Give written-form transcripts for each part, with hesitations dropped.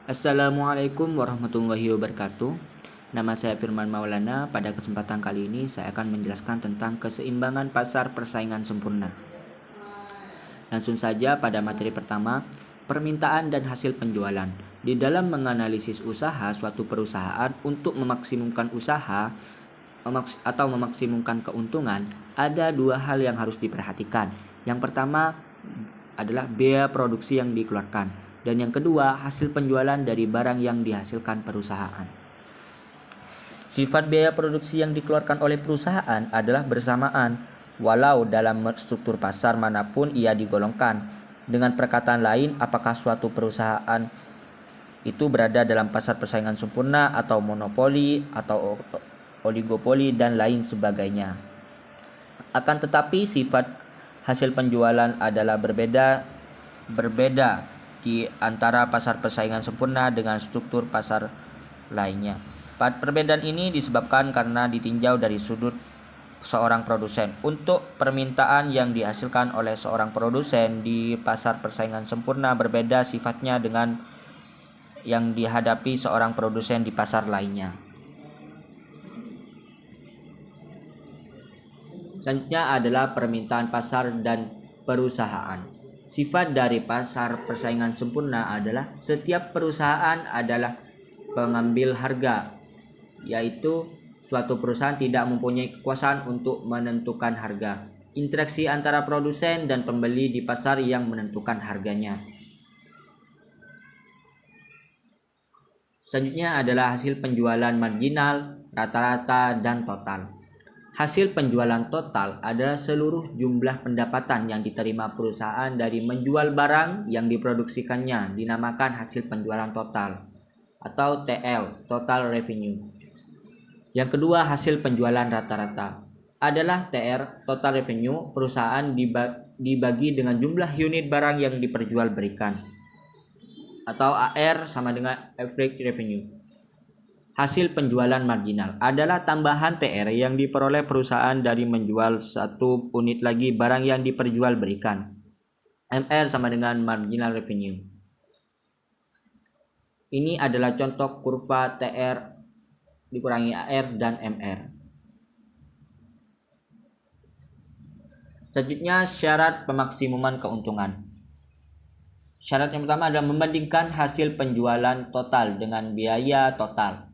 Assalamualaikum warahmatullahi wabarakatuh. Nama saya Firman Maulana. Pada kesempatan kali ini saya akan menjelaskan tentang keseimbangan pasar persaingan sempurna. Langsung saja pada materi pertama, permintaan dan hasil penjualan. Di dalam menganalisis usaha suatu perusahaan untuk memaksimumkan usaha atau memaksimumkan keuntungan, ada dua hal yang harus diperhatikan. Yang pertama adalah biaya produksi yang dikeluarkan, dan yang kedua hasil penjualan dari barang yang dihasilkan perusahaan. Sifat biaya produksi yang dikeluarkan oleh perusahaan adalah bersamaan, walau dalam struktur pasar manapun ia digolongkan. Dengan perkataan lain, apakah suatu perusahaan itu berada dalam pasar persaingan sempurna atau monopoli atau oligopoli dan lain sebagainya. Akan tetapi sifat hasil penjualan adalah berbeda di antara pasar persaingan sempurna dengan struktur pasar lainnya. Perbedaan ini disebabkan karena ditinjau dari sudut seorang produsen. Untuk permintaan yang dihasilkan oleh seorang produsen di pasar persaingan sempurna berbeda sifatnya dengan yang dihadapi seorang produsen di pasar lainnya. Selanjutnya adalah permintaan pasar dan perusahaan. Sifat dari pasar persaingan sempurna adalah setiap perusahaan adalah pengambil harga, yaitu suatu perusahaan tidak mempunyai kekuasaan untuk menentukan harga. Interaksi antara produsen dan pembeli di pasar yang menentukan harganya. Selanjutnya adalah hasil penjualan marginal, rata-rata, dan total. Hasil penjualan total adalah seluruh jumlah pendapatan yang diterima perusahaan dari menjual barang yang diproduksikannya, dinamakan hasil penjualan total atau TL, total revenue. Yang kedua, hasil penjualan rata-rata adalah TR, total revenue, perusahaan dibagi dengan jumlah unit barang yang diperjualbelikan, atau AR sama dengan average revenue. Hasil penjualan marginal adalah tambahan TR yang diperoleh perusahaan dari menjual satu unit lagi barang yang diperjualbelikan. MR sama dengan marginal revenue. Ini adalah contoh kurva TR dikurangi AR dan MR. Selanjutnya syarat pemaksimuman keuntungan. Syarat yang pertama adalah membandingkan hasil penjualan total dengan biaya total.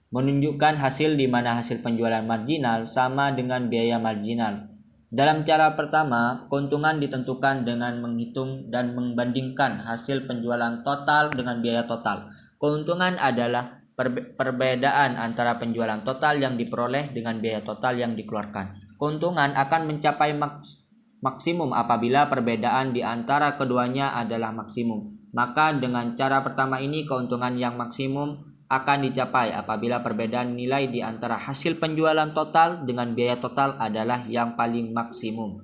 Menunjukkan hasil di mana hasil penjualan marginal sama dengan biaya marginal. Dalam cara pertama, keuntungan ditentukan dengan menghitung dan membandingkan hasil penjualan total dengan biaya total. Keuntungan adalah perbedaan antara penjualan total yang diperoleh dengan biaya total yang dikeluarkan. Keuntungan akan mencapai maksimum apabila perbedaan di antara keduanya adalah maksimum. Maka dengan cara pertama ini keuntungan yang maksimum akan dicapai apabila perbedaan nilai di antara hasil penjualan total dengan biaya total adalah yang paling maksimum.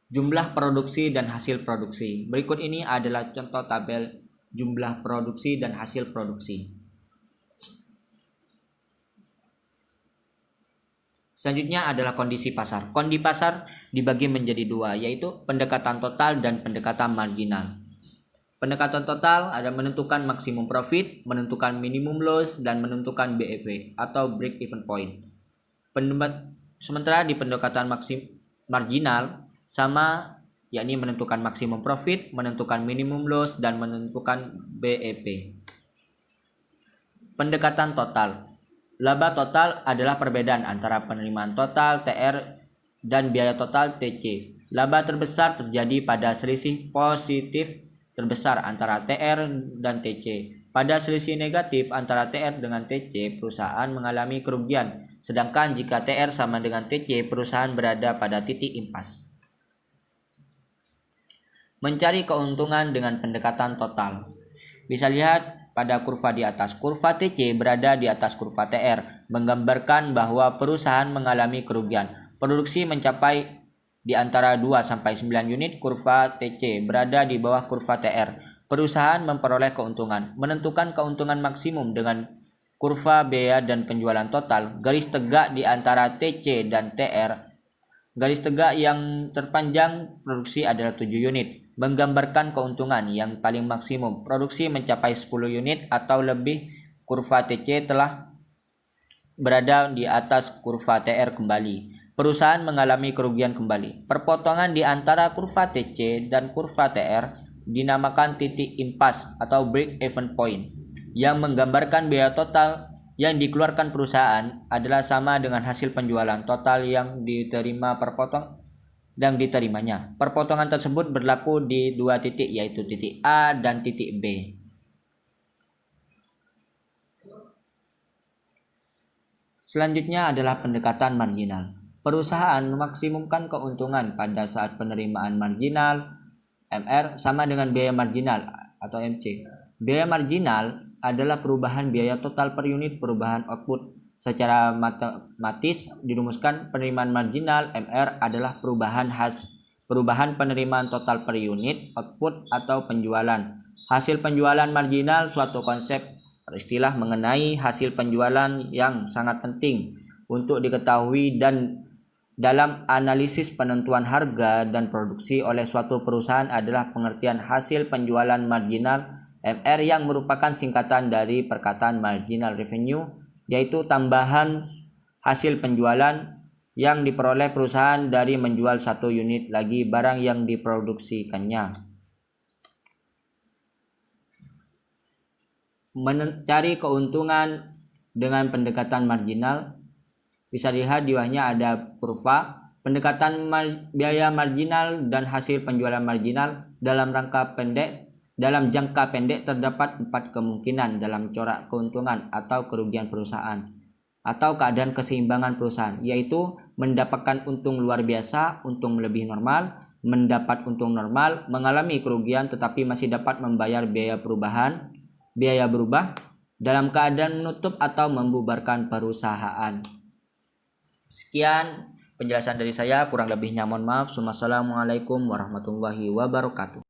Jumlah produksi dan hasil produksi. Berikut ini adalah contoh tabel jumlah produksi dan hasil produksi. Selanjutnya adalah kondisi pasar. Kondisi pasar dibagi menjadi dua, yaitu pendekatan total dan pendekatan marginal. Pendekatan total ada menentukan maksimum profit, menentukan minimum loss, dan menentukan BEP atau break even point. Sementara di pendekatan marginal sama, yakni menentukan maksimum profit, menentukan minimum loss, dan menentukan BEP. Pendekatan total. Laba total adalah perbedaan antara penerimaan total TR dan biaya total TC. Laba terbesar terjadi pada selisih positif terbesar antara TR dan TC. Pada selisih negatif antara TR dengan TC, perusahaan mengalami kerugian. Sedangkan jika TR sama dengan TC, perusahaan berada pada titik impas. Mencari keuntungan dengan pendekatan total. Bisa lihat pada kurva di atas. Kurva TC berada di atas kurva TR, menggambarkan bahwa perusahaan mengalami kerugian. Produksi mencapai di antara 2-9 unit, kurva TC berada di bawah kurva TR. Perusahaan memperoleh keuntungan. Menentukan keuntungan maksimum dengan kurva biaya dan penjualan total. Garis tegak di antara TC dan TR. Garis tegak yang terpanjang produksi adalah 7 unit. menggambarkan keuntungan yang paling maksimum. Produksi mencapai 10 unit atau lebih, kurva TC telah berada di atas kurva TR kembali. Perusahaan mengalami kerugian kembali. Perpotongan di antara kurva TC dan kurva TR dinamakan titik impas atau break even point, yang menggambarkan biaya total yang dikeluarkan perusahaan adalah sama dengan hasil penjualan total yang diterimanya. Perpotongan tersebut berlaku di dua titik, yaitu titik A dan titik B. Selanjutnya adalah pendekatan marginal. Perusahaan memaksimumkan keuntungan pada saat penerimaan marginal MR sama dengan biaya marginal atau MC. Biaya marginal adalah perubahan biaya total per unit perubahan output. Secara matematis dirumuskan penerimaan marginal MR adalah perubahan penerimaan total per unit output atau penjualan. Hasil penjualan marginal suatu konsep istilah mengenai hasil penjualan yang sangat penting untuk diketahui dan dalam analisis penentuan harga dan produksi oleh suatu perusahaan adalah pengertian hasil penjualan marginal MR yang merupakan singkatan dari perkataan marginal revenue, yaitu tambahan hasil penjualan yang diperoleh perusahaan dari menjual satu unit lagi barang yang diproduksikannya. Mencari keuntungan dengan pendekatan marginal bisa dilihat di bawahnya ada kurva pendekatan biaya marginal dan hasil penjualan marginal. Dalam jangka pendek terdapat 4 kemungkinan dalam corak keuntungan atau kerugian perusahaan atau keadaan keseimbangan perusahaan, yaitu mendapatkan untung luar biasa, untung lebih normal, mendapat untung normal, mengalami kerugian tetapi masih dapat membayar biaya berubah, dalam keadaan menutup atau membubarkan perusahaan. Sekian penjelasan dari saya, kurang lebihnya mohon maaf. Wassalamualaikum warahmatullahi wabarakatuh.